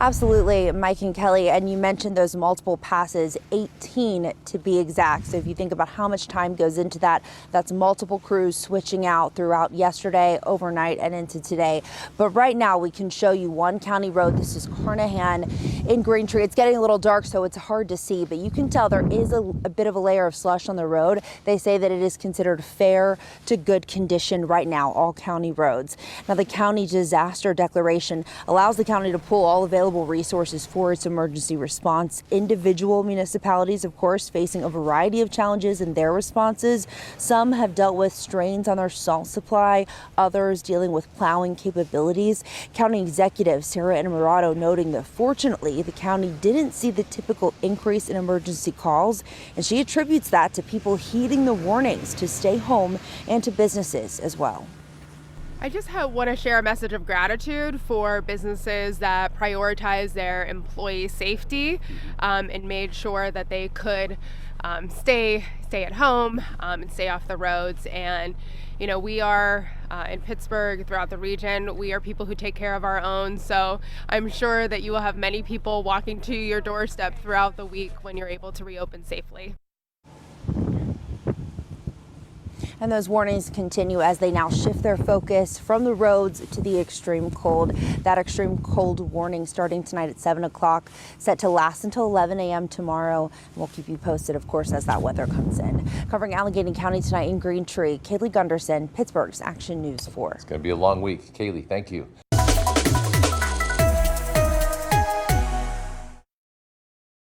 Absolutely, Mike and Kelly, and you mentioned those multiple passes, 18 to be exact. So if you think about how much time goes into that, that's multiple crews switching out throughout yesterday, overnight, and into today. But right now we can show you one county road. This is Carnahan in Greentree. It's getting a little dark, so it's hard to see, but you can tell there is a bit of a layer of slush on the road. They say that it is considered fair to good condition right now, all county roads. Now the county disaster declaration allows the county to pull all available resources for its emergency response. Individual municipalities, of course, facing a variety of challenges in their responses. Some have dealt with strains on their salt supply, others dealing with plowing capabilities. County Executive Sarah Innamorato noting that fortunately the county didn't see the typical increase in emergency calls, and she attributes that to people heeding the warnings to stay home and to businesses as well. I just want to share a message of gratitude for businesses that prioritize their employee safety and made sure that they could stay at home and stay off the roads. And you know, we are in Pittsburgh, throughout the region, we are people who take care of our own. So I'm sure that you will have many people walking to your doorstep throughout the week when you're able to reopen safely. And those warnings continue as they now shift their focus from the roads to the extreme cold. That extreme cold warning starting tonight at 7 o'clock, set to last until 11 a.m. tomorrow. And we'll keep you posted, of course, as that weather comes in. Covering Allegheny County tonight in Greentree, Kaylee Gunderson, Pittsburgh's Action News 4. It's going to be a long week. Kaylee, thank you.